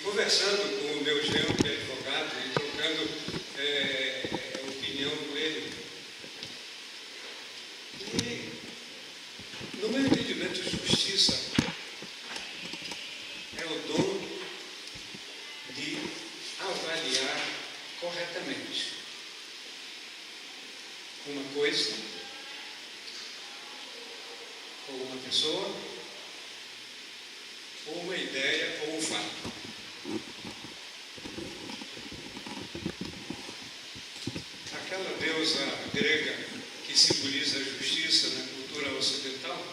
conversando com o meu genro, que é advogado, e trocando opinião com ele. E, no meu entendimento, justiça é o dom de avaliar corretamente uma coisa, ou uma pessoa, ou uma ideia, ou um fato. Aquela deusa grega que simboliza a justiça na cultura ocidental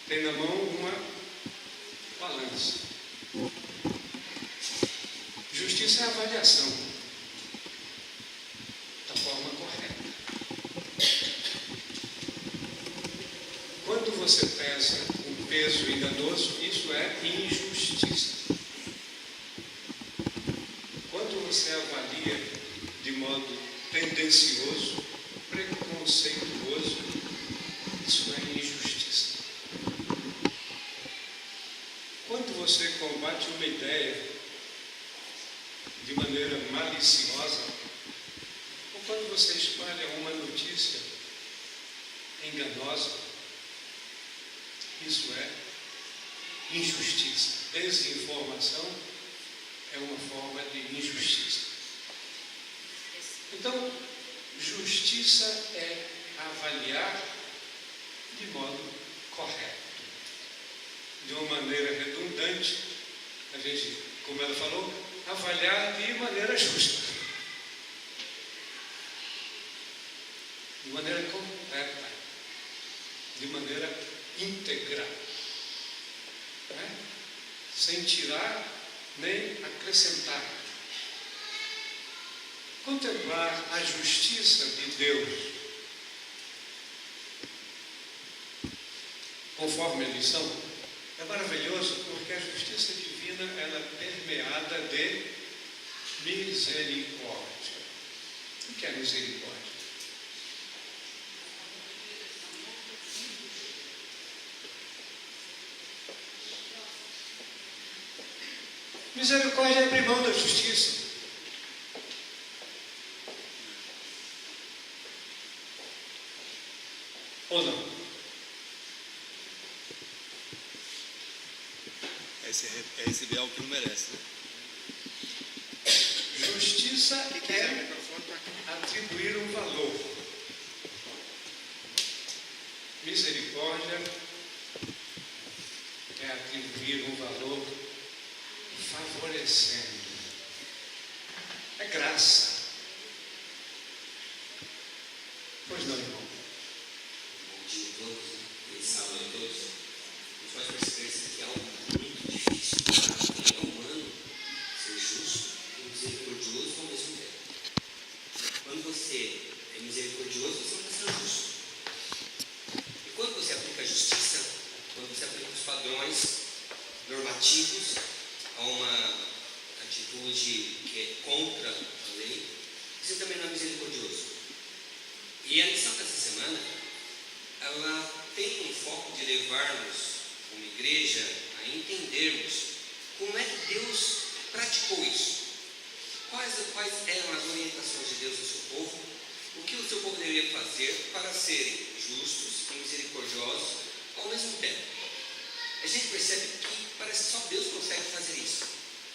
tem na mão uma balança. Justiça é a avaliação da forma correta. Quando você pesa um peso enganoso, isso é injustiça. Quando você avalia de modo tendencioso, preconceituoso, isso é injustiça. Quando você combate uma ideia de maneira maliciosa, ou quando você espalha uma notícia enganosa, isso é injustiça. Desinformação é uma forma de injustiça. Então, justiça é avaliar de modo correto. De uma maneira redundante, a gente, como ela falou, avaliar de maneira justa. De maneira completa. De maneira íntegra. Sem tirar nem acrescentar. Contemplar a justiça de Deus, conforme a lição, é maravilhoso, porque a justiça divina ela é permeada de misericórdia. O que é misericórdia? Misericórdia é abrir mão da justiça. Ou não? É receber algo que não merece, né? Justiça é atribuir um valor. Misericórdia é atribuir um valor favorecendo. É graça. Pois não, irmão? Bom dia a todos, feliz sábado a todos. A gente pode perceber que é algo muito difícil para quem é humano ser justo e misericordioso ao mesmo tempo. Quando você é misericordioso, você não está sendo justo. E quando você aplica a justiça, quando você aplica os padrões normativos a uma atitude que é contra a lei, você também não é misericordioso. E a lição dessa semana, ela tem um foco de levar-nos, como igreja, a entendermos como é que Deus praticou isso. Quais eram as orientações de Deus ao seu povo, o que o seu povo deveria fazer para serem justos e misericordiosos ao mesmo tempo. A gente percebe que parece que só Deus consegue fazer isso.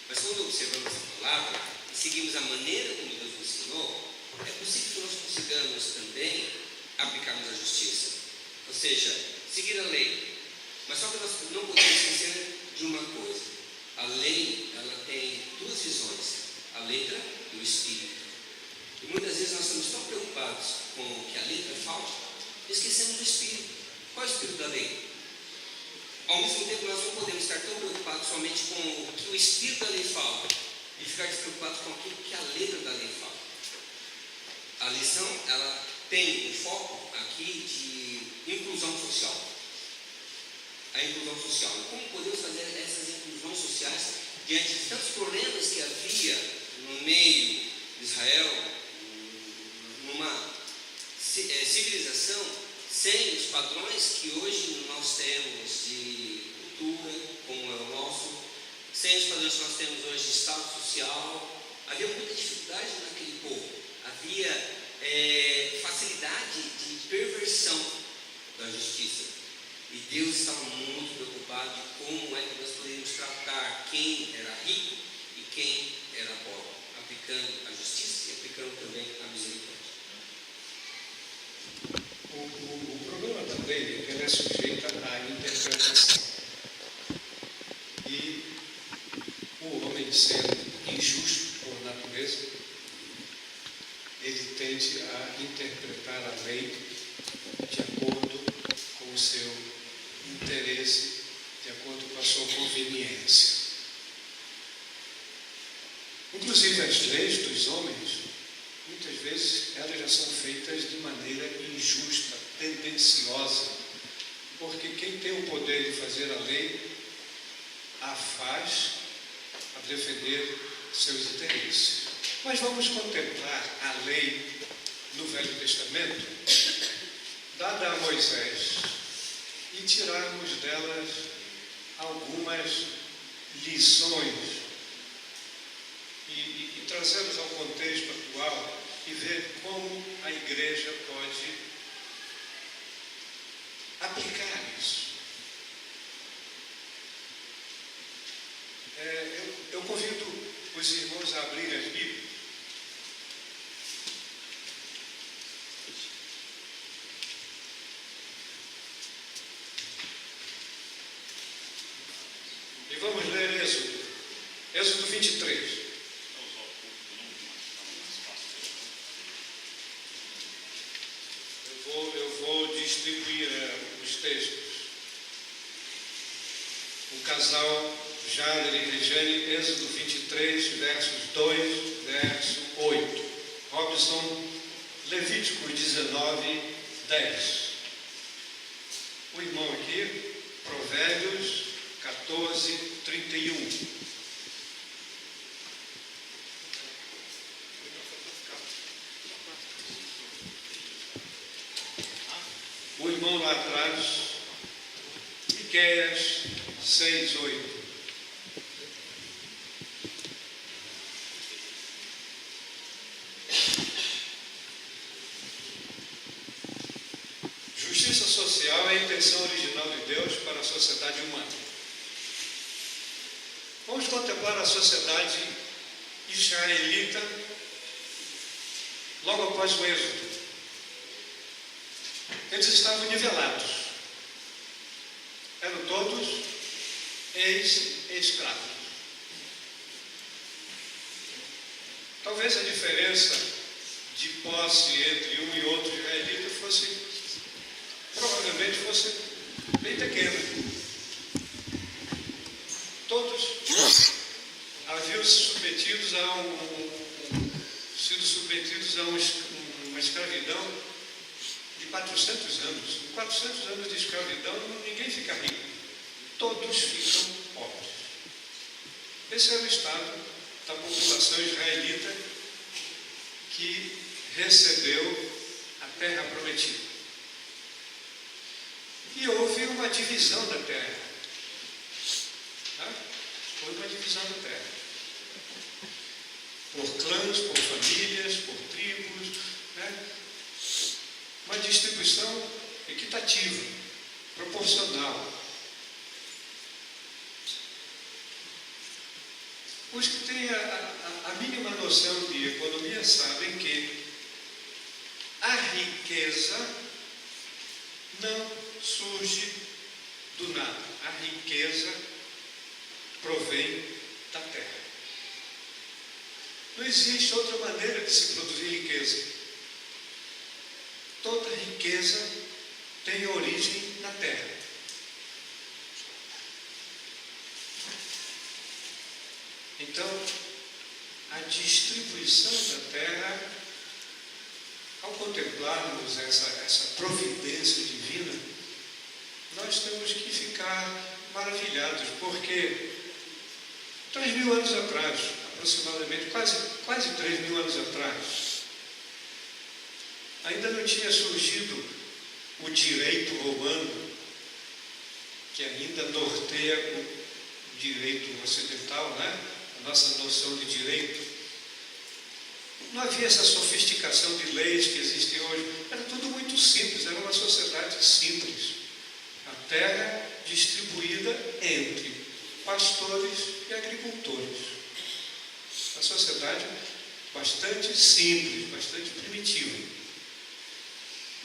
Mas quando observamos a palavra e seguimos a maneira como Deus nos ensinou, é possível que nós consigamos também aplicarmos a justiça. Ou seja, seguir a lei. Mas só que nós não podemos esquecer de uma coisa. A lei, ela tem duas visões. A letra e o espírito. E muitas vezes nós estamos tão preocupados com que a letra falte, esquecemos do espírito. Qual é o espírito da lei? Ao mesmo tempo, nós não podemos estar tão preocupados somente com o que o espírito da lei fala e ficar despreocupados com aquilo que a letra da lei fala. A lição, ela tem um foco aqui de inclusão social. A inclusão social. E como podemos fazer essas inclusões sociais diante de tantos problemas que havia no meio de Israel, numa civilização sem os padrões que hoje nós temos de cultura, como é o nosso, sem os padrões que nós temos hoje de estado social. Havia muita dificuldade naquele povo, havia facilidade de perversão da justiça. E Deus estava muito preocupado de como é que nós poderíamos tratar quem era rico e quem era pobre, aplicando a justiça e aplicando também a misericórdia. O problema da lei é que ela é sujeita à interpretação. E o homem, sendo injusto por natureza, ele tende a interpretar a lei de acordo com o seu interesse, de acordo com a sua conveniência. Inclusive as leis dos homens, muitas vezes elas já são feitas de maneira injusta, tendenciosa, porque quem tem o poder de fazer a lei a faz a defender seus interesses. Mas vamos contemplar a lei no Velho Testamento, dada a Moisés, e tirarmos delas algumas lições e trazê-las ao contexto atual e ver como a igreja pode aplicar isso. Eu convido os irmãos a abrirem as Bíblias. E vamos ler Êxodo 23. Eu vou distribuir os textos. O casal Jader e Regiane, Êxodo 23, versos 2, verso 8. Robson, Levítico 19, 10. O irmão aqui, Provérbios 14, 31. O irmão lá atrás, Miqueias 6, 8. Justiça social é a intenção original de Deus para a sociedade humana. Vamos contemplar a sociedade israelita logo após o Êxodo. Eles estavam nivelados. Eram todos ex-escravos. Talvez a diferença de posse entre um e outro israelita provavelmente fosse bem pequena. Todos haviam sido submetidos a uma escravidão de 400 anos. Em 400 anos de escravidão, ninguém fica rico. Todos ficam pobres. Esse é o estado da população israelita que recebeu a terra prometida. E houve uma divisão da terra. Houve uma divisão da terra. Por clãs, por famílias, por tribos, uma distribuição equitativa, proporcional. Os que têm a mínima noção de economia sabem que a riqueza não surge do nada. A riqueza provém da terra. Não existe outra maneira de se produzir riqueza. Toda riqueza tem origem na terra. Então, a distribuição da terra, ao contemplarmos essa providência divina, nós temos que ficar maravilhados, porque 3.000 anos atrás, aproximadamente, quase 3.000 anos atrás, ainda não tinha surgido o direito romano, que ainda norteia direito ocidental, né? A nossa noção de direito. Não havia essa sofisticação de leis que existem hoje. Era tudo muito simples, era uma sociedade simples. A terra distribuída entre pastores e agricultores. Uma sociedade bastante simples, bastante primitiva.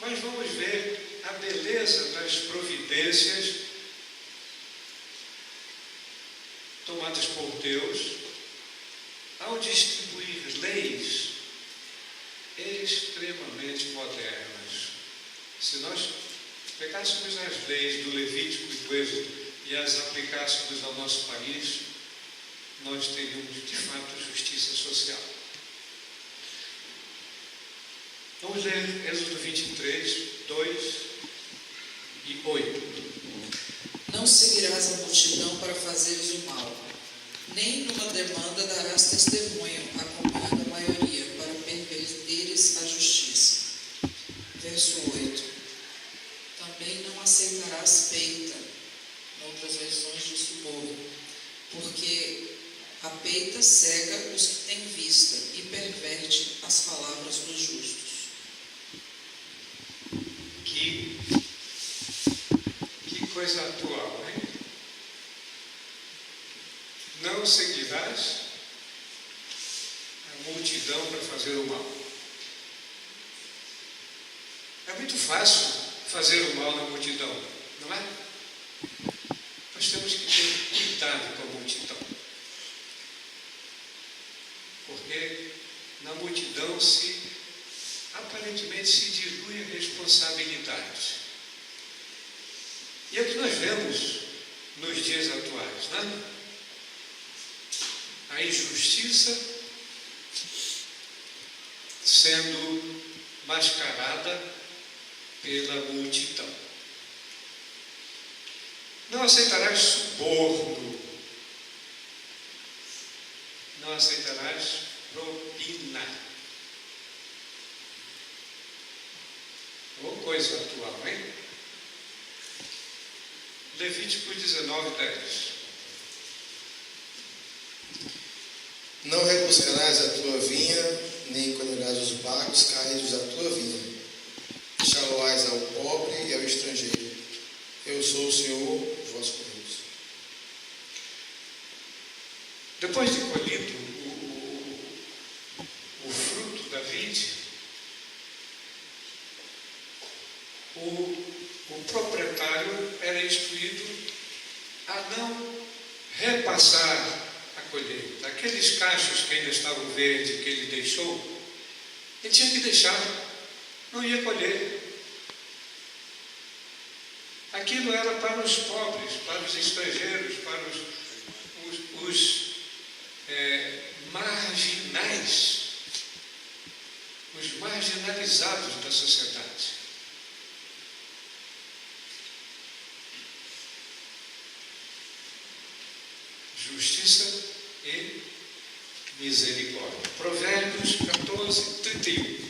Mas vamos ver a beleza das providências tomadas por Deus ao distribuir leis extremamente modernas. Se nós pegássemos as leis do Levítico e do Êxodo e as aplicássemos ao nosso país, nós teríamos de fato justiça social. Vamos ler Êxodo 23, 2 e 8. Não seguirás a multidão para fazeres o mal, nem numa demanda darás testemunho, acompanhando a maioria, para perverteres a justiça. Verso 8. Também não aceitarás peita, noutras versões de suborno, porque a peita cega os que têm vista e perverte as palavras dos justos. Que coisa atual, hein? Não seguirás a multidão para fazer o mal. É muito fácil fazer o mal na multidão, não é? Nós temos que ter cuidado com a multidão. Porque na multidão aparentemente se dilui a responsabilidade. E é o que nós vemos nos dias atuais, né? A injustiça sendo mascarada pela multidão. Não aceitarás suborno. Não aceitarás propina. Ou coisa atual, hein? Levítico 19, 10. Não rebuscarás a tua vinha, nem colherás os bagos caídos da tua vinha. Deixá-lo-ás ao pobre e ao estrangeiro. Eu sou o Senhor, vosso Deus. Depois de colhido o fruto da vide, o proprietário era instruído a não repassar a colheita. Aqueles cachos que ainda estavam verdes, que ele deixou, ele tinha que deixar, não ia colher. Aquilo era para os pobres, para os estrangeiros, para os marginais, os marginalizados da sociedade. Justiça e misericórdia. Provérbios 14, 31.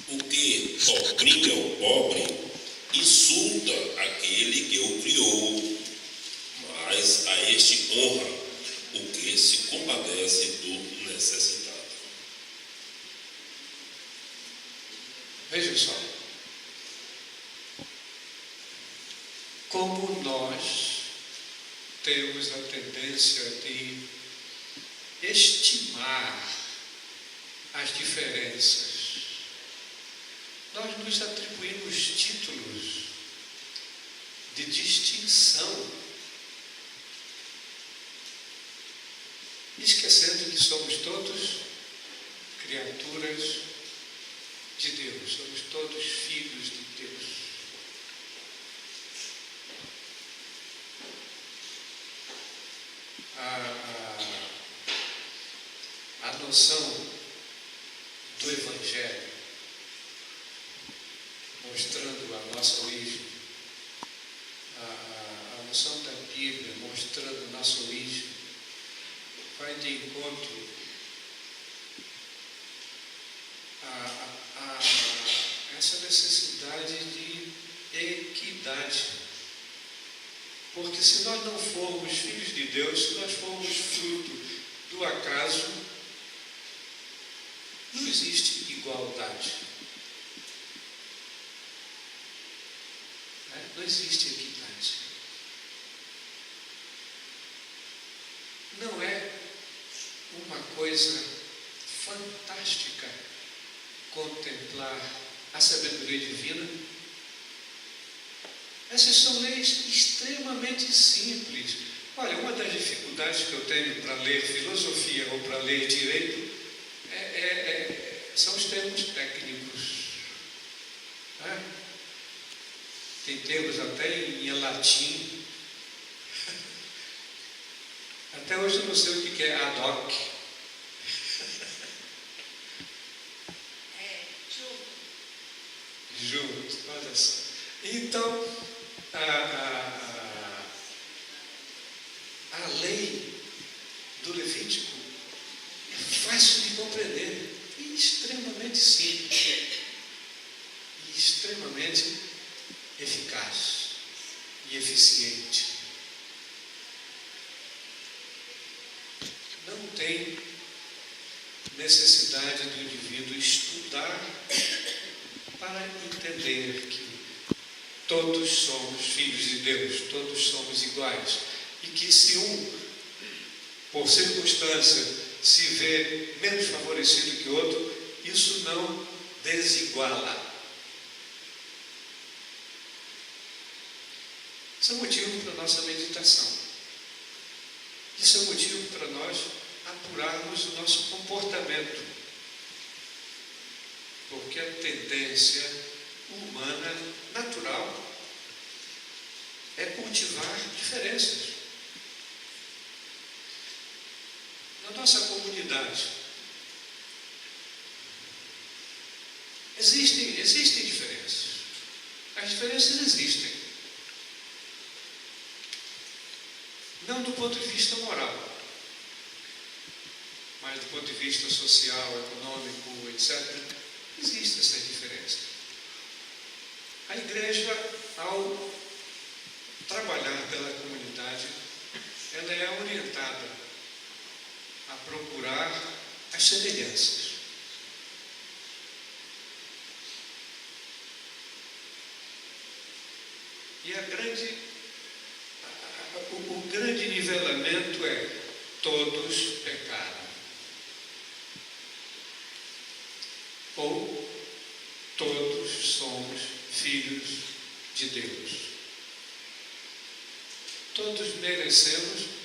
O que oprime o pobre insulta aquele que o criou, mas a este honra o que se compadece do necessitado. Veja só. Como nós temos a tendência de estimar as diferenças. Nós nos atribuímos títulos de distinção, esquecendo que somos todos criaturas de Deus, somos todos filhos de Deus. A noção do Evangelho, mostrando a nossa origem, a noção da Bíblia, mostrando a nossa origem, vai de encontro a essa necessidade de equidade. Porque se nós não formos filhos de Deus, se nós formos fruto do acaso, não existe igualdade. Não existe equidade. Não é uma coisa fantástica contemplar a sabedoria divina? Essas são leis extremamente simples. Olha, uma das dificuldades que eu tenho para ler filosofia ou para ler direito são os termos técnicos. Tem termos até em latim. Até hoje eu não sei o que é ad hoc. Junto, olha só. Então, a lei do Levítico é fácil de compreender e extremamente simples e extremamente eficaz e eficiente. Não tem necessidade do indivíduo estudar para entender que todos somos filhos de Deus, todos somos iguais. E que se um, por circunstância, se vê menos favorecido que o outro, isso não desiguala. Isso é motivo para a nossa meditação. Isso é motivo para nós apurarmos o nosso comportamento. Porque a tendência humana, natural, é cultivar diferenças. Na nossa comunidade, existem diferenças. As diferenças existem. Não do ponto de vista moral, mas do ponto de vista social, econômico, etc. Existe essa diferença. A igreja, ao trabalhar pela comunidade, ela é orientada a procurar as semelhanças. E o grande nivelamento é: todos pecaram. Ou todos somos filhos de Deus. Todos merecemos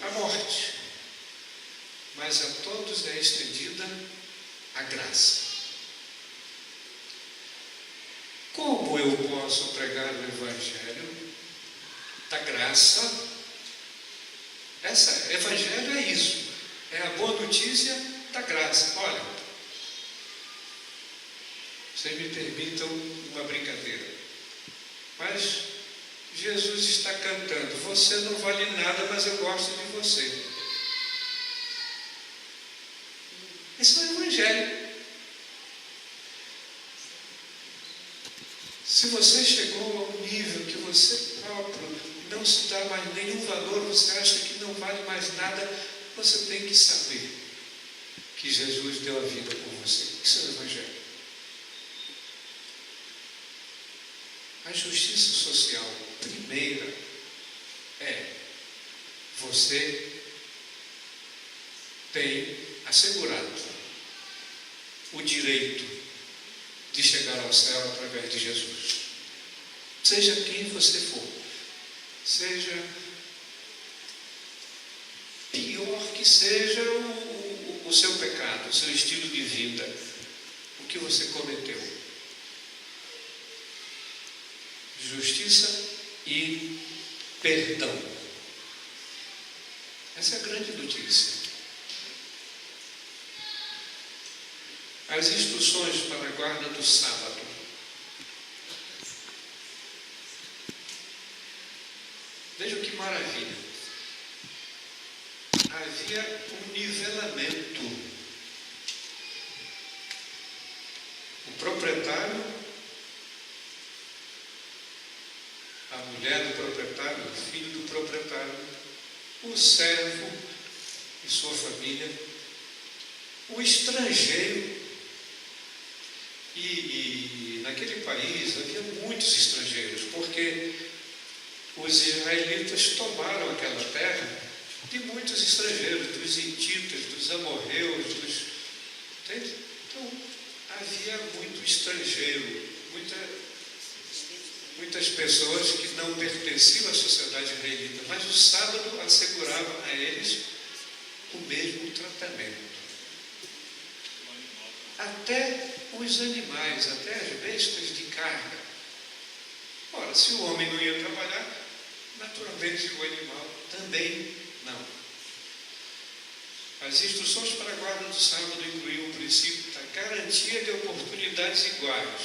a morte, mas a todos é estendida a graça. Como eu posso pregar o Evangelho da graça? Evangelho é isso, é a boa notícia da graça. Olha, vocês me permitam uma brincadeira, mas Jesus está cantando: você não vale nada, mas eu gosto de você. Esse é o Evangelho. Se você chegou a um nível que você próprio não se dá mais nenhum valor, você acha que não vale mais nada, você tem que saber que Jesus deu a vida por você. Isso é o Evangelho. A justiça social primeira é: você tem assegurado o direito de chegar ao céu através de Jesus. Seja quem você for, seja pior que seja o seu pecado, o seu estilo de vida, o que você cometeu. Justiça e perdão. Essa é a grande notícia. As instruções para a guarda do sábado. Vejam que maravilha. Havia um nivelamento proprietário, a mulher do proprietário, o filho do proprietário, o servo e sua família, o estrangeiro. E naquele país havia muitos estrangeiros, porque os israelitas tomaram aquela terra de muitos estrangeiros, dos hititas, dos amorreus, entende? Então, havia muito estrangeiro, muitas pessoas que não pertenciam à sociedade israelita, mas o sábado assegurava a eles o mesmo tratamento. Até os animais, até as bestas de carga. Ora, se o homem não ia trabalhar, naturalmente o animal também não. As instruções para a guarda do sábado incluíam o princípio da garantia de oportunidades iguais,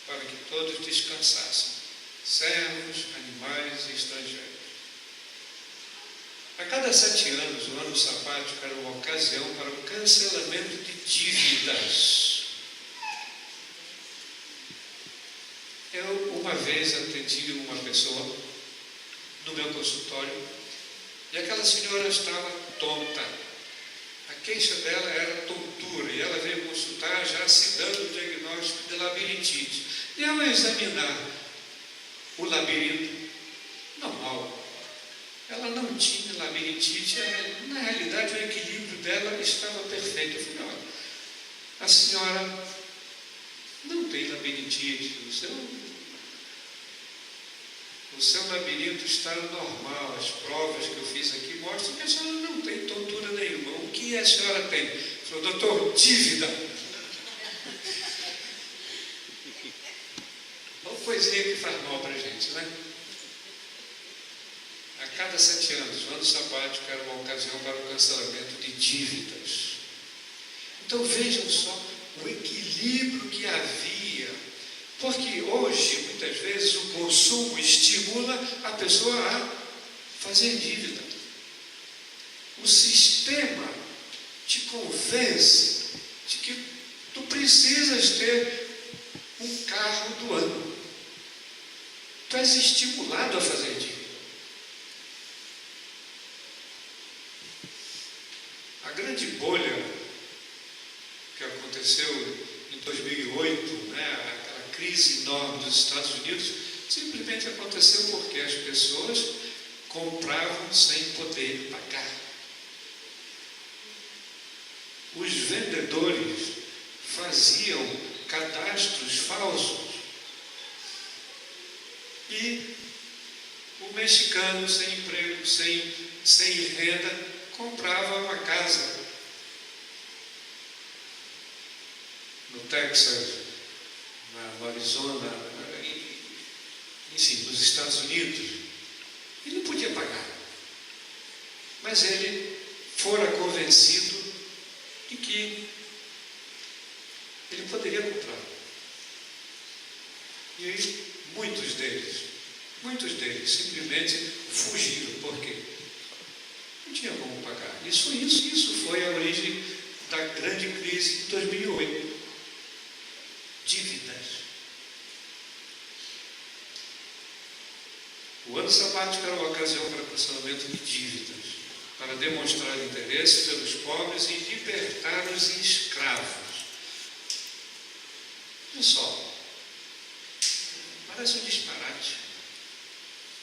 para que todos descansassem, servos, animais e estrangeiros. A cada 7 anos, o ano sabático era uma ocasião para o cancelamento de dívidas. Eu, uma vez, atendi uma pessoa no meu consultório e aquela senhora estava tonta. A queixa dela era tontura e ela veio consultar já se dando o diagnóstico de labirintite. E ao examinar o labirinto, normal, ela não tinha labirintite, na realidade o equilíbrio dela estava perfeito. Eu falei, olha, a senhora não tem labirintite, o seu labirinto está normal, as provas que eu fiz aqui mostram que a senhora não tem tontura nenhuma. O que a senhora tem? Falei, doutor, dívida. Uma coisinha que faz mal para a gente, né? A cada 7 anos, o ano sabático era uma ocasião para o cancelamento de dívidas. Então vejam só o equilíbrio que havia, porque hoje, muitas vezes, o consumo estimula a pessoa a fazer dívida. O sistema te convence de que tu precisas ter um carro do ano. Tu és estimulado a fazer dívida. A grande bolha que aconteceu em 2008, aquela crise enorme dos Estados Unidos, simplesmente aconteceu porque as pessoas compravam sem poder pagar. Os vendedores faziam cadastros falsos e o mexicano sem emprego, sem renda, comprava uma casa no Texas, no Arizona, enfim, nos Estados Unidos. Ele não podia pagar, mas ele fora convencido de que ele poderia comprar. E aí, muitos deles simplesmente fugiram. Por quê? Não tinha como pagar. Isso foi a origem da grande crise de 2008. Dívidas. O ano sabático era uma ocasião para o cancelamento de dívidas, para demonstrar interesse pelos pobres e libertar os escravos. Olha só, parece um disparate.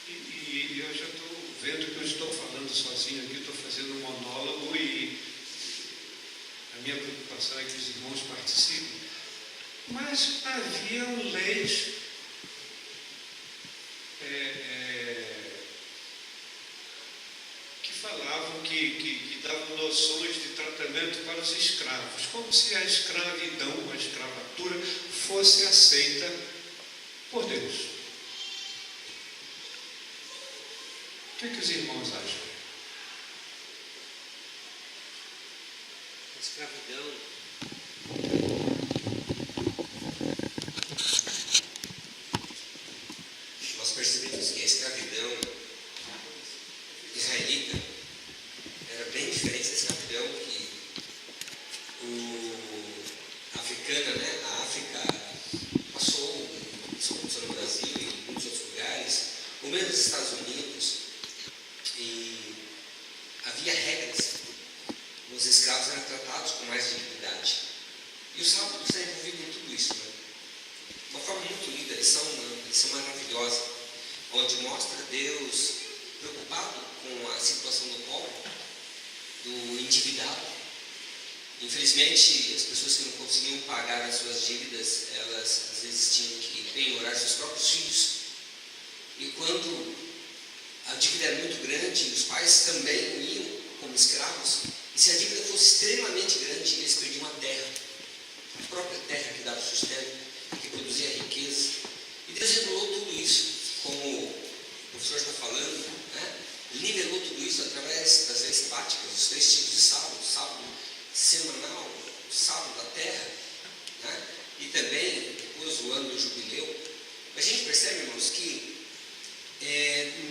E eu já estou vendo que eu estou falando sozinho aqui, estou fazendo um monólogo e a minha preocupação é que os irmãos participem. Mas haviam leis que falavam, que davam noções de tratamento para os escravos, como se a escravidão, a escravatura, fosse aceita por Deus. O que os irmãos acham? A escravidão nós percebemos que a escravidão israelita era bem diferente da escravidão que a africana, a África meio dos Estados Unidos, e havia regras. Os escravos eram tratados com mais dignidade. E o sábado está envolvido em tudo isso. Né? Uma forma muito linda, lição maravilhosa, onde mostra Deus preocupado com a situação do pobre, do endividado. Infelizmente, as pessoas que não conseguiam pagar as suas dívidas, elas às vezes tinham que penhorar seus próprios filhos. E quando a dívida era muito grande, os pais também iam como escravos, e se a dívida fosse extremamente grande, eles perdiam a terra, a própria terra que dava sustento, que produzia riqueza. E Deus regulou tudo isso, como o professor está falando, né? Nivelou tudo isso através das leis sabáticas, os 3 tipos de sábado, sábado semanal, o sábado da terra, né? E também depois o ano do jubileu. A gente percebe, irmãos, que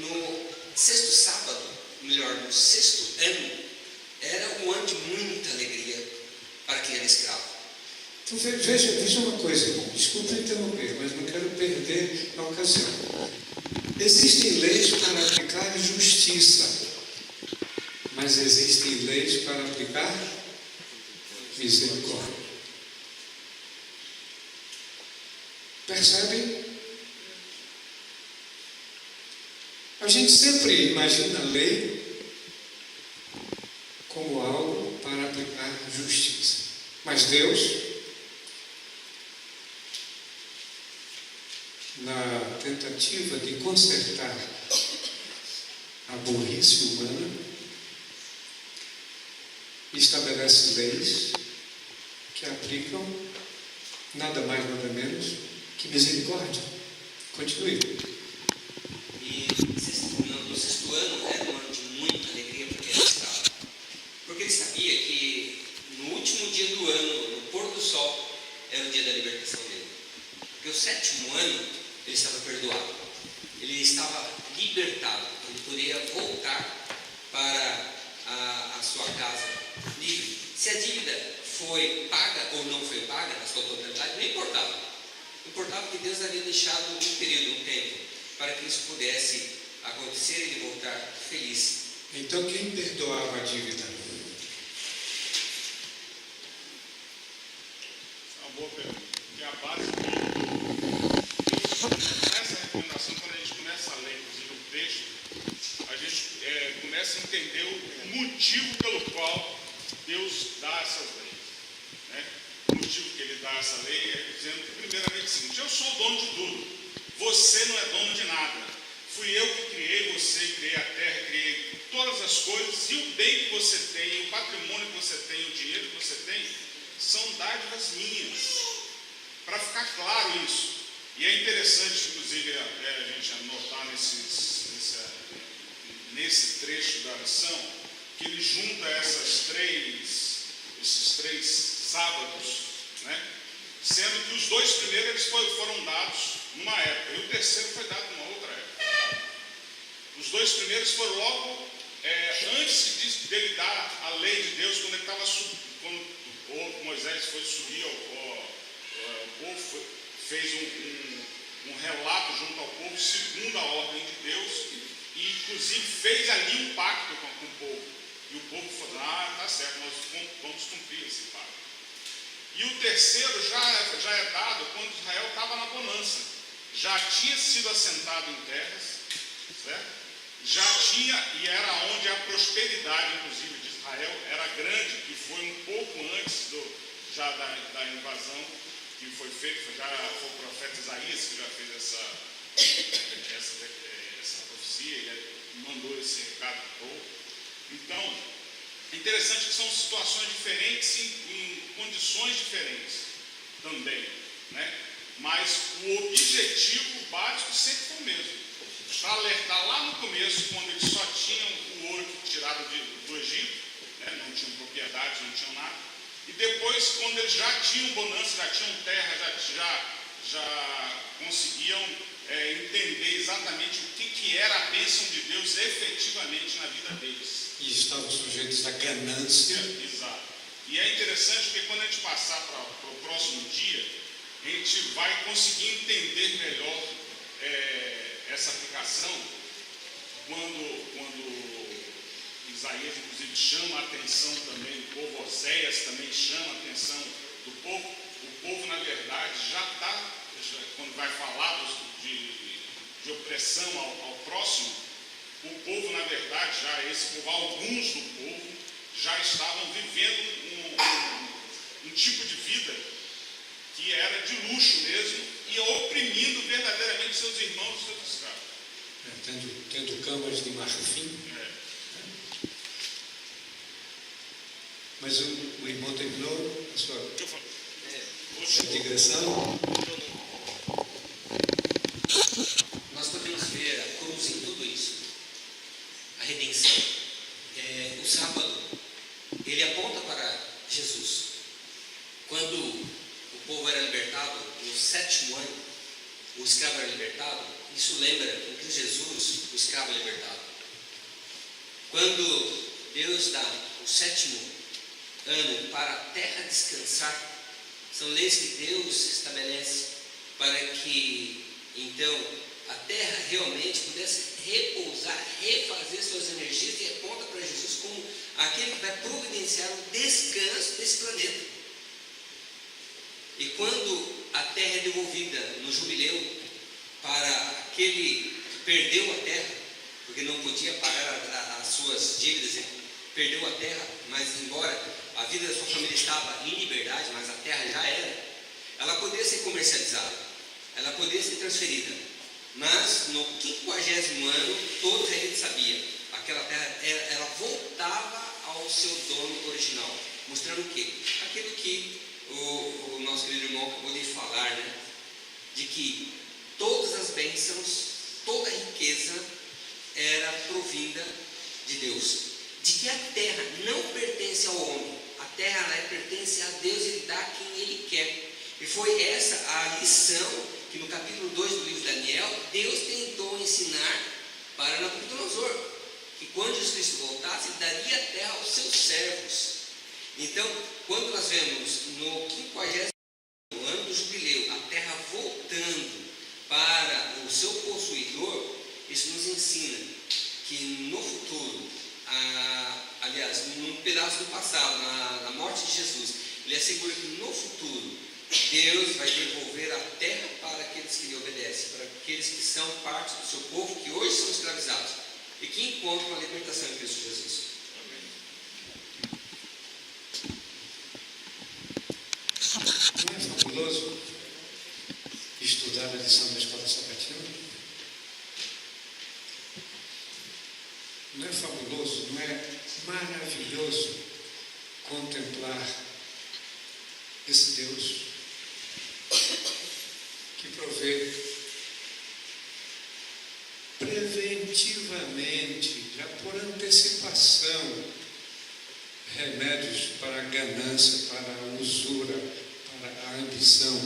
no 6º sábado, melhor, no 6º ano, era um ano de muita alegria para quem era escravo. Então veja uma coisa, irmão. Desculpa interromper, mas não quero perder a ocasião. Existem leis para aplicar justiça, mas existem leis para aplicar misericórdia. Percebem? A gente sempre imagina a lei como algo para aplicar justiça. Mas Deus, na tentativa de consertar a burrice humana, estabelece leis que aplicam nada mais, nada menos que misericórdia. Continue. E no 6º ano era um ano de muita alegria para quem era escravo. Porque ele sabia que no último dia do ano, no pôr do sol, era o dia da libertação dele. Porque o 7º ano, ele estava perdoado. Ele estava libertado. Ele poderia voltar para a sua casa livre. Se a dívida foi paga ou não foi paga, na sua totalidade, não importava. Importava que Deus havia deixado um período, um tempo, para que isso pudesse acontecer e ele voltar feliz. Então quem perdoava a dívida? É uma boa pergunta. Porque a base nessa recomendação, quando a gente começa a ler, inclusive o texto, a gente começa a entender o motivo pelo qual Deus dá essas leis. Né? O motivo que ele dá essa lei é dizendo, primeiramente, o seguinte: eu sou o dono de tudo, você não é dono de nada. Fui eu que criei você, criei a terra, criei todas as coisas, e o bem que você tem, o patrimônio que você tem, o dinheiro que você tem, são dádivas minhas. Para ficar claro isso. E é interessante, inclusive, a gente anotar nesse trecho da lição, que ele junta esses três sábados, né? Sendo que os 2 primeiros eles foram dados numa época, e o terceiro foi dado numa outra época. Os 2 primeiros foram logo antes dele dar a lei de Deus, quando ele estava quando Moisés foi subir o povo, fez um relato junto ao povo, segundo a ordem de Deus, e inclusive fez ali um pacto com o povo. E o povo falou: tá certo, nós vamos cumprir esse pacto. E o terceiro já é dado quando Israel estava na bonança. Já tinha sido assentado em terras, certo? Já tinha, e era onde a prosperidade, inclusive, de Israel era grande, que foi um pouco antes da invasão que foi feita. Já foi o profeta Isaías que já fez essa profecia, ele mandou esse recado para o povo. Então, é interessante que são situações diferentes em condições diferentes também, né? Mas o objetivo básico sempre foi o mesmo. Para alertar lá no começo, quando eles só tinham o ouro tirado do Egito, né? Não tinham propriedade, não tinham nada. E depois, quando eles já tinham bonança, já tinham terra, já conseguiam entender exatamente o que era a bênção de Deus efetivamente na vida deles. E estavam sujeitos à ganância. Exato. E é interessante porque quando a gente passar para o próximo dia, a gente vai conseguir entender melhor essa aplicação quando Isaías, inclusive, chama a atenção também do povo, Oséias também chama a atenção do povo. O povo, na verdade, já está, quando vai falar de opressão ao próximo, o povo, na verdade, alguns do povo, já estavam vivendo um tipo de vida que era de luxo mesmo e oprimindo verdadeiramente seus irmãos e seus escravos. Tendo camas de marfim. Mas o irmão terminou a sua digressão. Nós podemos ver a cruz em tudo isso, a redenção. O sábado, ele aponta para Jesus. Quando o povo era libertado, no 7º ano, o escravo era libertado, isso lembra que Jesus, o escravo é libertado. Quando Deus dá o 7º ano para a terra descansar, são leis que Deus estabelece para que então a terra realmente pudesse repousar, refazer suas energias, e aponta para Jesus como aquele que vai providenciar o descanso desse planeta. E quando a terra é devolvida no jubileu para aquele que perdeu a terra, porque não podia pagar as suas dívidas, ele perdeu a terra, mas embora a vida da sua família estava em liberdade, mas a terra já era, ela poderia ser comercializada, ela poderia ser transferida. Mas no 50º ano, todo israelita sabia, aquela terra ela voltava ao seu dono original, mostrando o quê? Aquilo que o nosso querido irmão acabou de falar, né? De que todas as bênçãos, toda a riqueza era provinda de Deus, de que a terra não pertence ao homem, a terra ela pertence a Deus, ele dá a quem ele quer. E foi essa a lição que no capítulo 2 do livro de Daniel, Deus tentou ensinar para Nabucodonosor, que quando Jesus Cristo voltasse, ele daria a terra aos seus servos. Então, quando nós vemos no 50º ano do jubileu, a terra voltando para o seu possuidor, isso nos ensina que no futuro, aliás, num pedaço do passado, na morte de Jesus, ele assegura que no futuro, Deus vai devolver a terra para aqueles que lhe obedecem, para aqueles que são parte do seu povo, que hoje são escravizados e que encontram a libertação em Cristo Jesus. Não é fabuloso estudar a lição da escola sabatina? Não é fabuloso, não é maravilhoso contemplar esse Deus que provê preventivamente, já por antecipação, remédios para a ganância, para a usura, para a ambição,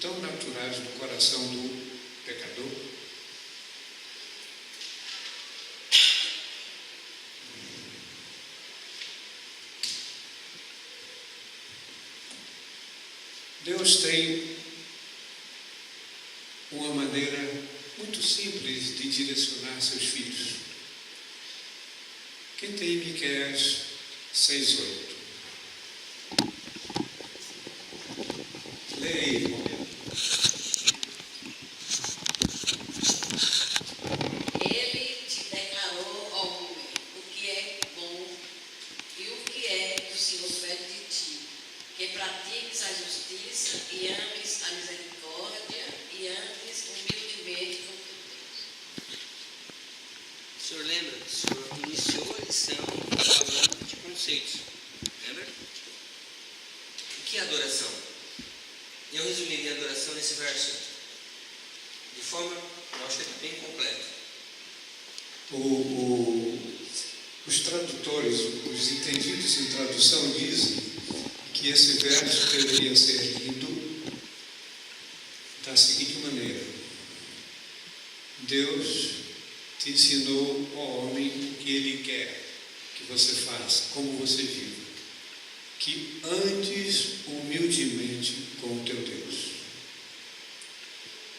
tão naturais no coração do pecador? Deus tem uma maneira muito simples de direcionar seus filhos. Quem tem Miqueias 6:8? Leia aí, irmão. Ele te declarou, ó homem, o que é bom e o que é que o Senhor pede de ti, que pratiques a justiça e ames a misericórdia e andes humildemente com teu Deus. O senhor lembra? O senhor iniciou a lição falando de conceitos. Lembra? O que é adoração? Eu resumiria a adoração nesse verso, de forma, eu acho que é bem completa. Os tradutores, os entendidos em tradução dizem que esse verso deveria ser lido da seguinte maneira: Deus te ensinou, ó homem, o que Ele quer que você faça, como você vive, que andes humildemente com o teu Deus.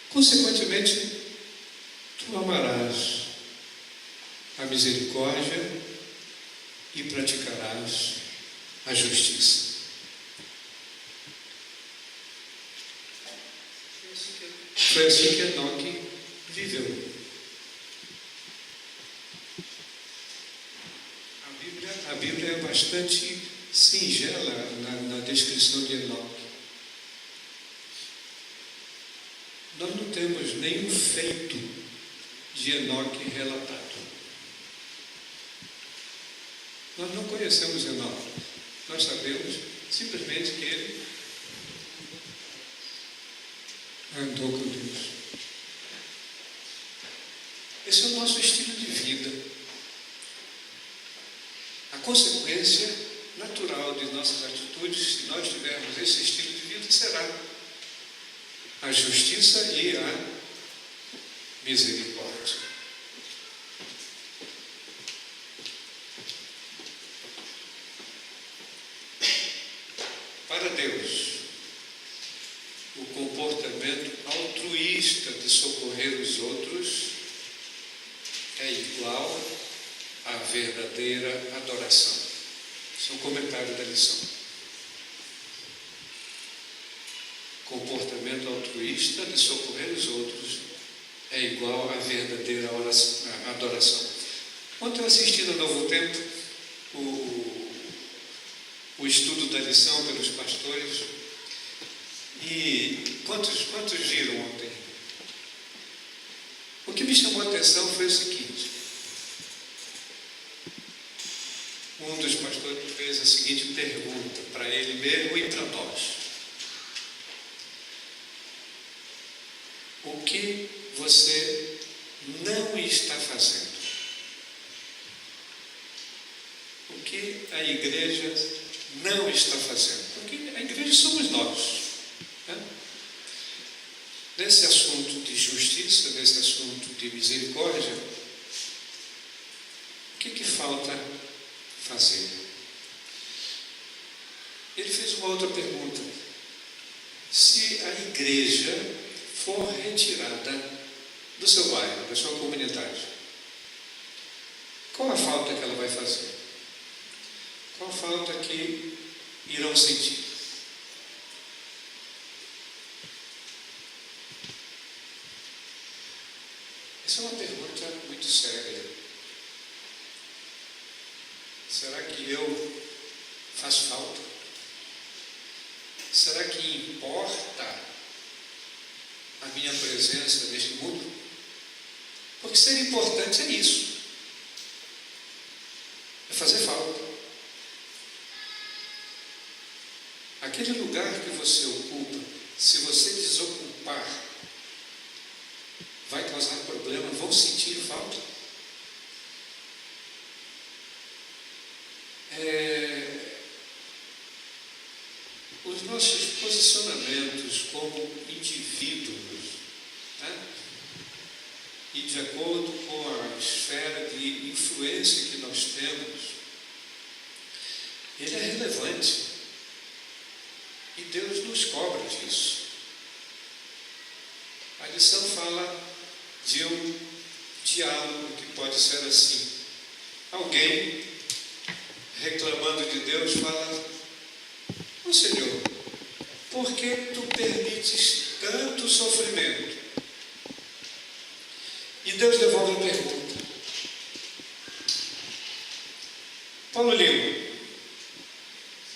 Consequentemente, tu amarás a misericórdia e praticarás a justiça. Foi assim que Enoque viveu. A Bíblia é bastante singela na descrição de Enoque. Nós não temos nenhum feito de Enoque relatado. Nós não conhecemos Enoque. Nós sabemos simplesmente que ele andou com Deus. Esse é o nosso estilo de vida. A consequência natural de nossas atitudes, se nós tivermos esse estilo de vida, será a justiça e a misericórdia. Para Deus, o comportamento altruísta de socorrer os outros é igual à verdadeira adoração. Esse é um comentário da lição. Comportamento altruísta de socorrer os outros é igual à verdadeira adoração. Ontem eu assisti no Novo Tempo o estudo da lição pelos pastores. E quantos viram ontem? O que me chamou a atenção foi o seguinte: um dos pastores fez a seguinte pergunta para ele mesmo e para nós: o que você não está fazendo? O que a igreja não está fazendo? Porque a igreja somos nós. Nesse assunto de justiça, nesse assunto de misericórdia, o que falta fazer? Ele fez uma outra pergunta: se a igreja for retirada do seu bairro, da sua comunidade, qual a falta que ela vai fazer? Qual a falta que irão sentir? Essa é uma pergunta muito séria. Será que eu faço falta? Será que importa a minha presença neste mundo? Porque ser importante é isso. É fazer falta. Aquele lugar que você ocupa, se você desocupar, vai causar problema, vão sentir falta. Os nossos posicionamentos como indivíduos, e de acordo com a esfera de influência que nós temos, ele é relevante. E Deus nos cobra disso. A lição fala de um diálogo que pode ser assim: alguém reclamando de Deus fala: ô Senhor, por que tu permites tanto sofrimento? E Deus devolve a pergunta: Paulo Lima,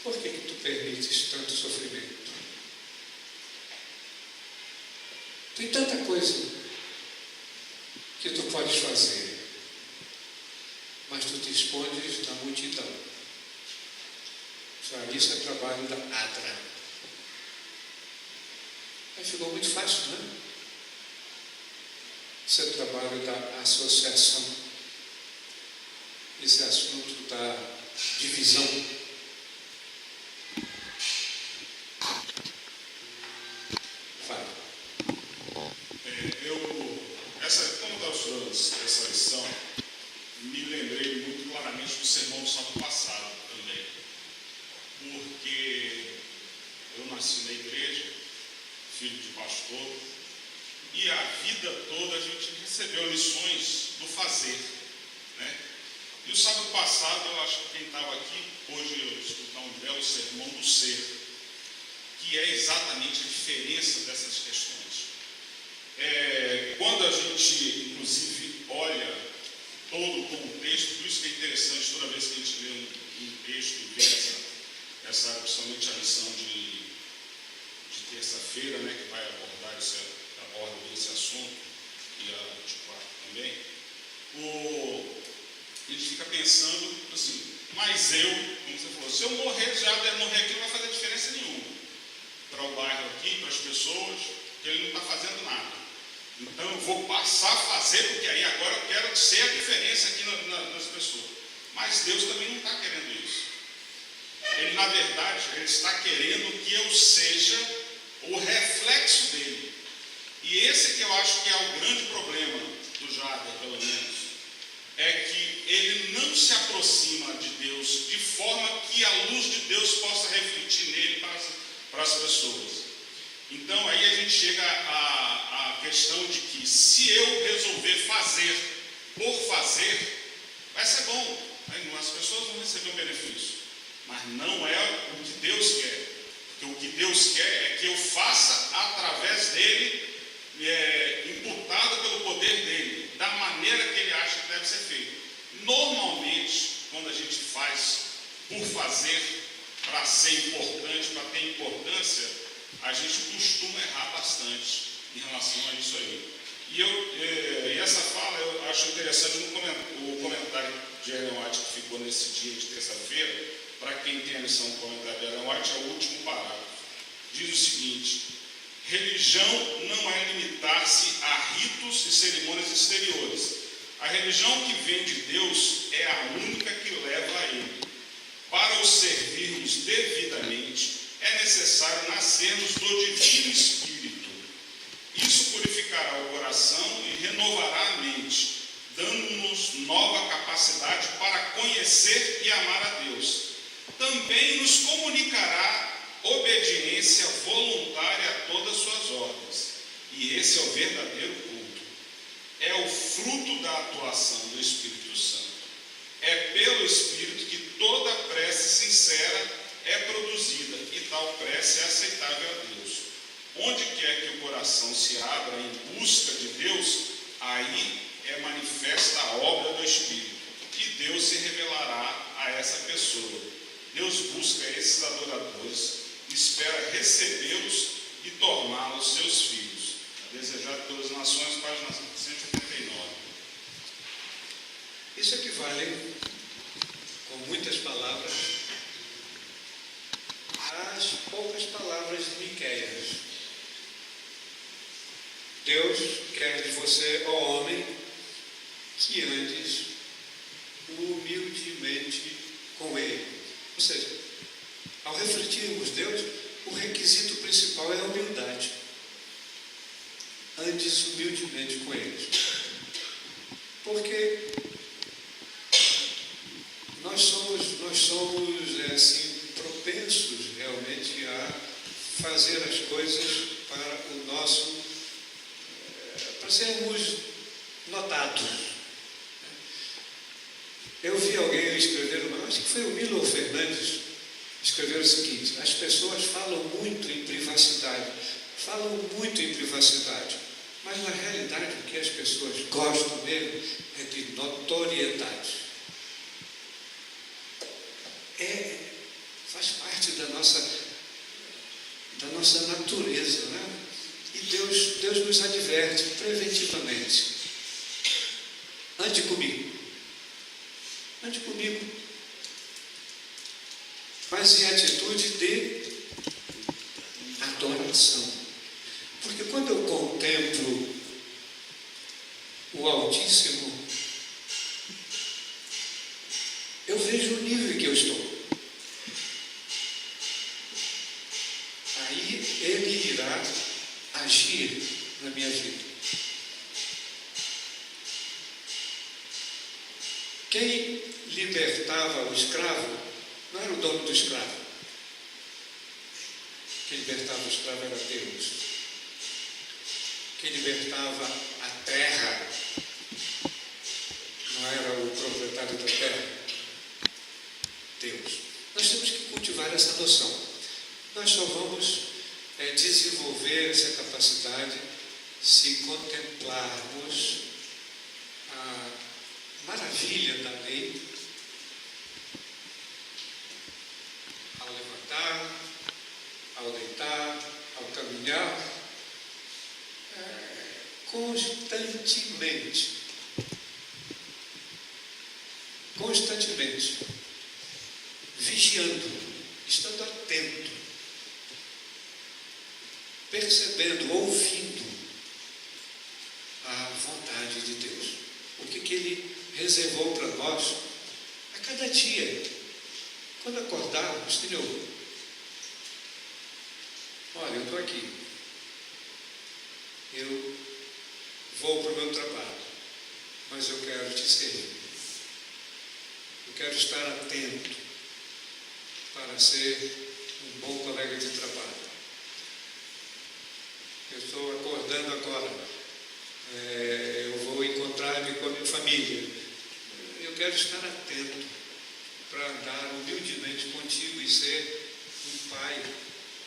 por que tu permites tanto sofrimento? Tem tanta coisa que tu podes fazer, mas tu te escondes na multidão. Já isso é trabalho da ADRA. Aí ficou muito fácil, não é? Isso é trabalho da associação. Esse assunto da divisão. Fala. Essa lição, me lembrei muito claramente do sermão do sábado passado também, porque eu nasci na igreja, filho de pastor, e e a vida toda a gente recebeu lições do fazer, né? E o sábado passado, eu acho que quem estava aqui pôde escutar um belo sermão do ser, que é exatamente a diferença dessas questões. Quando a gente, inclusive, olha todo o contexto, por isso que é interessante toda vez que a gente lê um texto e vê essa principalmente a lição de terça-feira, né, que vai abordar esse assunto, e a de quarta também, a gente fica pensando assim, mas eu, como você falou, se eu morrer, já deve morrer aqui, não vai fazer diferença nenhuma para o bairro aqui, para as pessoas, porque ele não está fazendo nada. Então eu vou passar a fazer, porque aí agora eu quero ser a diferença aqui nas pessoas. Mas Deus também não está querendo isso. Ele, na verdade, ele está querendo que eu seja o reflexo dele. E esse que eu acho que é o grande problema do Jader, pelo menos, é que ele não se aproxima de Deus de forma que a luz de Deus possa refletir nele para as pessoas. Então aí a gente chega à questão de que se eu resolver fazer por fazer, vai ser bom, as pessoas vão receber um benefício, mas não é o que Deus quer. Porque o que Deus quer é que eu faça através dele, imputado pelo poder dele, da maneira que ele acha que deve ser feito. Normalmente, quando a gente faz por fazer, para ser importante, para ter importância, a gente costuma errar bastante em relação a isso aí. E essa fala eu acho interessante o comentário de Ellen White que ficou nesse dia de terça-feira. Para quem tem a lição do comentário de Ellen White, é o último parágrafo. Diz o seguinte: religião não é limitar-se a ritos e cerimônias exteriores. A religião que vem de Deus é a única que leva a Ele. Para o servirmos devidamente, é necessário nascermos do Divino Espírito. Isso purificará o coração e renovará a mente, dando-nos nova capacidade para conhecer e amar a Deus. Também nos comunicará obediência voluntária a todas suas ordens. E esse é o verdadeiro culto. É o fruto da atuação do Espírito Santo. É pelo Espírito que toda prece sincera é produzida, e tal prece é aceitável a Deus. Onde quer que o coração se abra em busca de Deus, aí é manifesta a obra do Espírito, e Deus se revelará a essa pessoa. Deus busca esses adoradores, espera recebê-los e torná-los seus filhos. Desejado pelas nações, página 189. Isso equivale, com muitas palavras, às poucas palavras de Miqueias. Deus quer de você, ó homem, que andes humildemente com Ele. Ou seja, ao refletirmos Deus, o requisito principal é a humildade. Andes humildemente com Ele. Porque nós somos assim, propensos realmente a fazer as coisas para o nosso, para sermos notados. Eu vi alguém escrever, acho que foi o Milo Fernandes, escrever o seguinte: as pessoas falam muito em privacidade, mas na realidade o que as pessoas gostam mesmo é de notoriedade. Faz parte da nossa natureza, né? E Deus nos adverte preventivamente: ande comigo, mas em atitude de adoração. Porque quando eu contemplo o Altíssimo, eu vejo o nível que eu estou. Aí Ele irá agir na minha vida. Quem libertava o escravo não era o dono do escravo. Quem libertava o escravo era Deus. que libertava a terra, não era o proprietário da terra, Deus. Nós temos que cultivar essa noção. Nós só vamos desenvolver essa capacidade se contemplarmos a maravilha da lei ao levantar, ao deitar, ao caminhar, constantemente, vigiando, estando atento, percebendo, ouvindo a vontade de Deus. O que Ele reservou para nós a cada dia. Quando acordarmos, Senhor, olha, eu estou aqui. Eu vou para o meu trabalho, mas eu quero te servir. Eu quero estar atento para ser um bom colega de trabalho. Eu estou acordando agora. Eu vou encontrar-me com a minha família. Eu quero estar atento para andar humildemente contigo e ser um pai,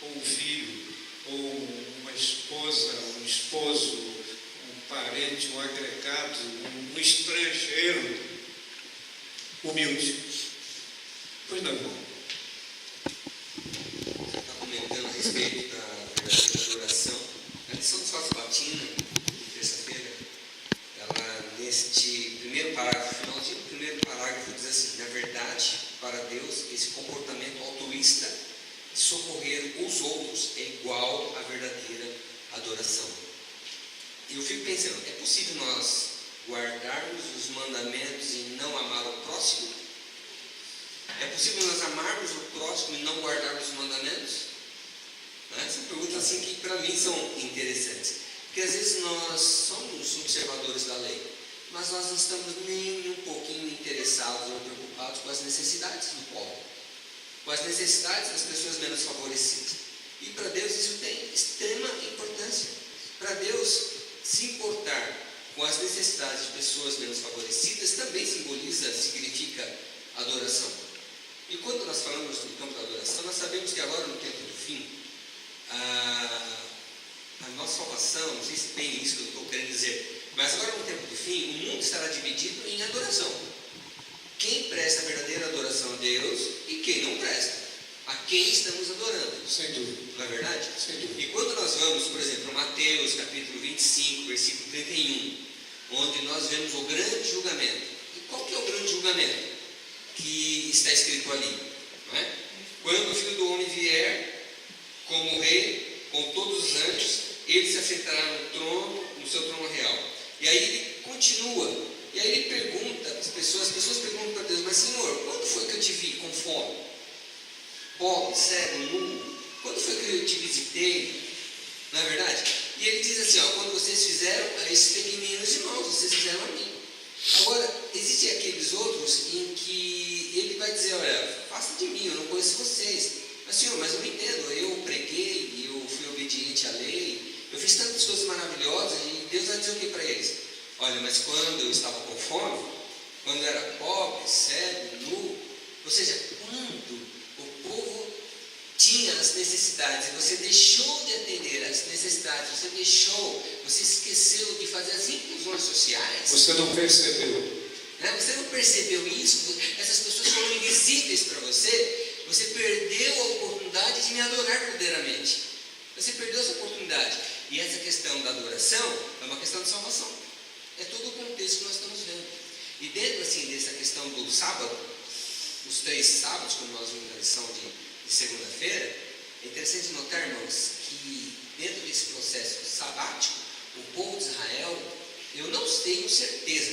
ou um filho, ou uma esposa, um esposo, um parente, um agregado, um estrangeiro humilde. Pois não, irmão? Você está comentando a respeito da verdadeira adoração. A lição do Sócio Batina, de terça-feira, ela, neste primeiro parágrafo, finalzinho do primeiro parágrafo, diz assim: na verdade, para Deus, esse comportamento altruísta de socorrer os outros é igual à verdadeira adoração. E eu fico pensando, é possível nós guardarmos os mandamentos e não amar o próximo? É possível nós amarmos o próximo e não guardarmos os mandamentos? São perguntas assim que para mim são interessantes. Porque às vezes nós somos observadores da lei, mas nós não estamos nem um pouquinho interessados ou preocupados com as necessidades do povo, com as necessidades das pessoas menos favorecidas. E para Deus isso tem extrema importância. Para Deus, se importar com as necessidades de pessoas menos favorecidas também significa adoração. E quando nós falamos do campo da adoração, nós sabemos que agora no tempo do fim, a nossa salvação, não sei se tem isso que eu estou querendo dizer, mas agora no tempo do fim, o mundo estará dividido em adoração. Quem presta a verdadeira adoração a Deus e quem não presta. A quem estamos adorando. Sem dúvida. Não é verdade? Sem dúvida. E quando nós vamos, por exemplo, Mateus capítulo 25, versículo 31, onde nós vemos o grande julgamento. E qual que é o grande julgamento que está escrito ali? Não é? Quando o Filho do Homem vier como rei, com todos os anjos, ele se assentará no trono, no seu trono real. E aí ele continua. E aí ele pergunta às pessoas perguntam para Deus: mas Senhor, quando foi que eu te vi com fome? Pobre, cego, nu? Quando foi que eu te visitei? Não é verdade? E ele diz assim: quando vocês fizeram a esses pequeninos irmãos, vocês fizeram a mim. Agora, existem aqueles outros em que ele vai dizer: olha, faça de mim, eu não conheço vocês. Mas Senhor, mas eu não entendo, eu preguei, eu fui obediente à lei, eu fiz tantas coisas maravilhosas, e Deus vai dizer o que para eles? Olha, mas quando eu estava com fome, quando eu era pobre, cego, nu, ou seja, quando o povo tinha as necessidades, e você deixou de atender as necessidades, você esqueceu de fazer as inclusões sociais. Você não percebeu. Você não percebeu isso, essas pessoas foram invisíveis para você, você perdeu a oportunidade de me adorar verdadeiramente. Você perdeu essa oportunidade. E essa questão da adoração é uma questão de salvação. É todo o contexto que nós estamos vendo. E dentro assim dessa questão do sábado, os 3 sábados, como nós vimos na lição de segunda-feira, é interessante notar, irmãos, que dentro desse processo sabático, o povo de Israel, eu não tenho certeza,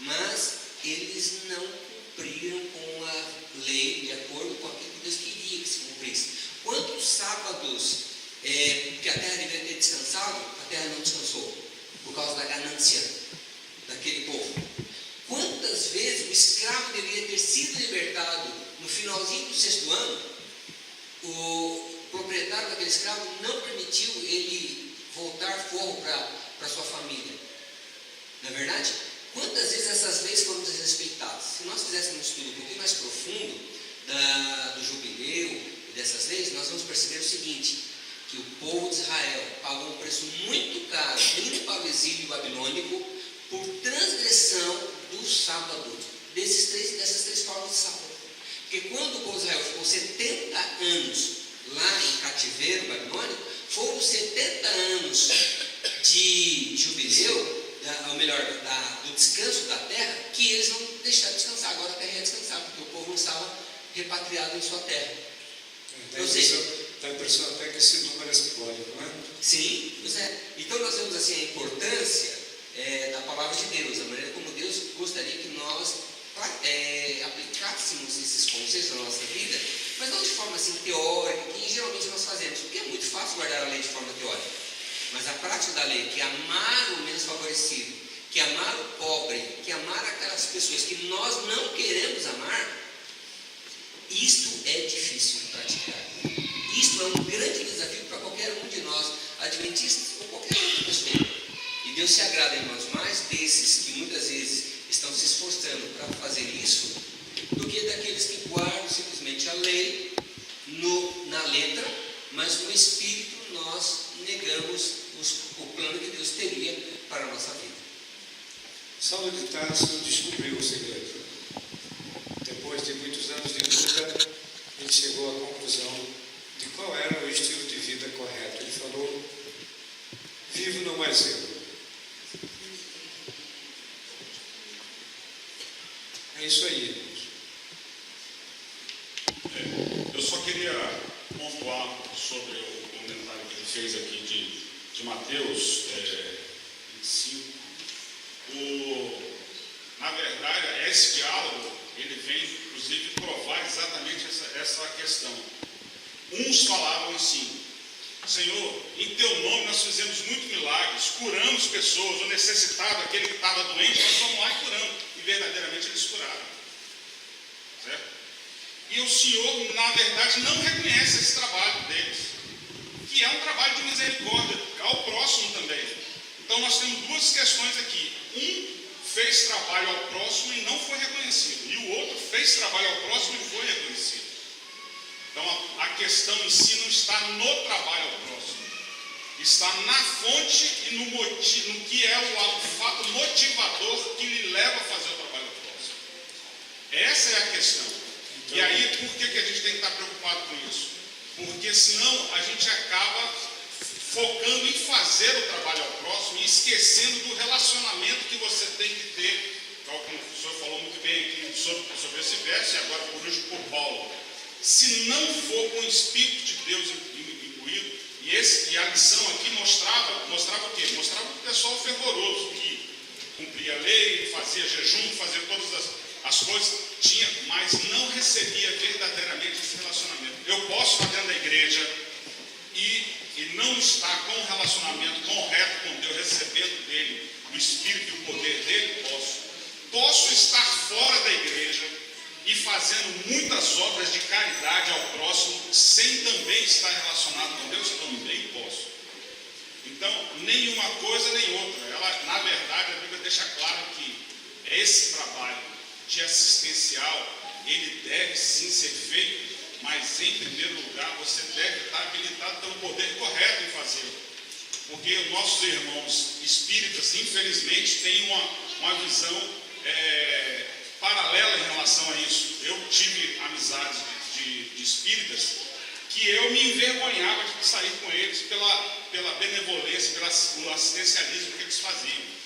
mas eles não cumpriram com a lei de acordo com aquilo que Deus queria que se cumprisse. Quantos sábados que a terra deveria ter descansado, a terra não descansou, por causa da ganância daquele povo? Quantas vezes o escravo deveria ter sido libertado no finalzinho do 6º ano, o proprietário daquele escravo não permitiu ele voltar forro para sua família. Não é verdade? Quantas vezes essas leis foram desrespeitadas? Se nós fizéssemos um estudo um pouquinho mais profundo do jubileu e dessas leis, nós vamos perceber o seguinte, que o povo de Israel pagou um preço muito caro, indo para o exílio babilônico, por transgressão do sábado, dessas três formas de sábado. Porque quando o povo de Israel ficou 70 anos lá em cativeiro babilônico, foram 70 anos de jubileu, ou melhor, do descanso da terra, que eles não deixaram descansar. Agora a terra ia descansar, porque o povo não estava repatriado em sua terra. Dá a impressão até que esse número é simbólico, não é? Sim, pois é. Então nós vemos assim a importância da palavra de Deus, a maneira como Deus gostaria que nós aplicássemos esses conceitos na nossa vida, mas não de forma assim teórica, que geralmente nós fazemos, porque é muito fácil guardar a lei de forma teórica. Mas a prática da lei, que é amar o menos favorecido, que é amar o pobre, que é amar aquelas pessoas que nós não queremos amar, isto é difícil de praticar. Isto é um grande desafio para qualquer um de nós, adventistas ou qualquer outra pessoa. E Deus se agrada, irmãos, mais desses que muitas vezes estão se esforçando para fazer isso, do que daqueles que guardam simplesmente a lei na letra, mas no espírito nós negamos o plano que Deus teria para a nossa vida. Saulo de Tarso descobriu o segredo. Depois de muitos anos de luta, ele chegou à conclusão de qual era o estilo de vida correto. Ele falou: vivo não mais eu. É isso aí, irmãos. Eu só queria pontuar sobre o comentário que ele fez aqui de Mateus 25. Na verdade, esse diálogo, ele vem, inclusive, provar exatamente essa questão. Uns falavam assim: Senhor, em teu nome nós fizemos muitos milagres, curamos pessoas, o necessitado, aquele que estava doente, nós vamos lá e curamos. E verdadeiramente eles curaram. Certo? E o Senhor, na verdade, não reconhece esse trabalho deles, que é um trabalho de misericórdia ao próximo também. Então nós temos duas questões aqui. Um fez trabalho ao próximo e não foi reconhecido, e o outro fez trabalho ao próximo e foi reconhecido. Então a questão em si não está no trabalho ao próximo, está na fonte e no que é o fato motivador que lhe leva a fazer o trabalho ao próximo. Essa é a questão. Então, e aí, por que a gente tem que estar preocupado com isso? Porque senão a gente acaba focando em fazer o trabalho ao próximo e esquecendo do relacionamento que você tem que ter, como o senhor falou muito bem aqui sobre esse verso, e agora por último por Paulo. Se não for com o Espírito de Deus incluído, e a lição aqui mostrava o quê? Mostrava o pessoal fervoroso, que cumpria a lei, fazia jejum, fazia todas as coisas, mas não recebia verdadeiramente esse relacionamento. Eu posso estar dentro da igreja e não estar com um relacionamento correto com Deus, recebendo dele o Espírito e o poder dele, posso estar fora da igreja e fazendo muitas obras de caridade ao próximo, sem também estar relacionado com Deus, também posso. Então, nenhuma coisa nem outra. Na verdade, a Bíblia deixa claro que esse trabalho de assistencial, ele deve sim ser feito, mas em primeiro lugar você deve estar habilitado pelo poder correto em fazê-lo. Porque nossos irmãos espíritas, infelizmente, têm uma visão paralela em relação a isso. Eu tive amizades de espíritas que eu me envergonhava de sair com eles pela benevolência, pelo assistencialismo que eles faziam.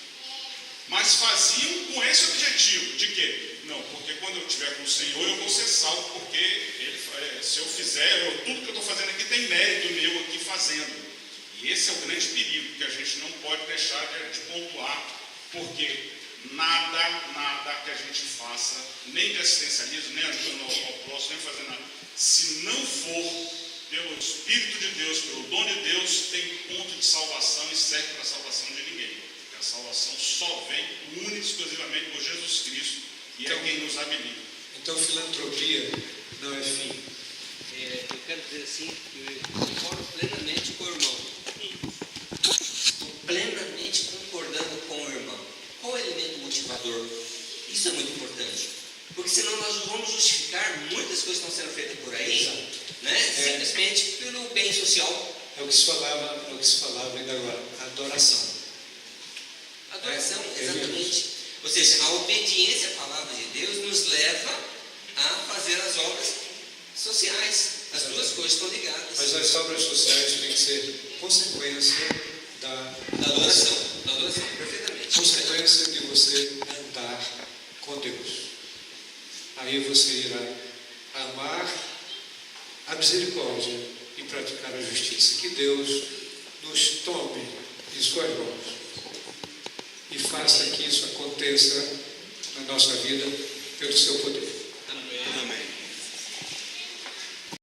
Mas faziam com esse objetivo, de quê? Não, porque quando eu estiver com o Senhor eu vou ser salvo, porque se eu fizer, tudo que eu estou fazendo aqui tem mérito meu aqui fazendo. E esse é o grande perigo que a gente não pode deixar de pontuar, porque nada que a gente faça, nem de assistencialismo, nem ajudando ao próximo, nem fazendo nada, se não for pelo Espírito de Deus, pelo dom de Deus, tem ponto de salvação e serve para a salvação de ninguém. Porque a salvação só vem única e exclusivamente por Jesus Cristo, e é quem nos habilita. Então, filantropia não é fim. Eu quero dizer assim, que eu concordo plenamente com o irmão. Plenamente Isso é muito importante. Porque senão nós vamos justificar muitas coisas que estão sendo feitas por aí, né? Simplesmente pelo bem social. É o que se falava ainda agora, adoração. Adoração, exatamente. Ou seja, a obediência à palavra de Deus nos leva a fazer as obras sociais. As duas coisas estão ligadas. Mas as obras sociais têm que ser consequência da adoração. Da adoração, perfeitamente. Consequência de você andar com Deus. Aí você irá amar a misericórdia e praticar a justiça. Que Deus nos tome em suas mãos e faça que isso aconteça na nossa vida pelo seu poder.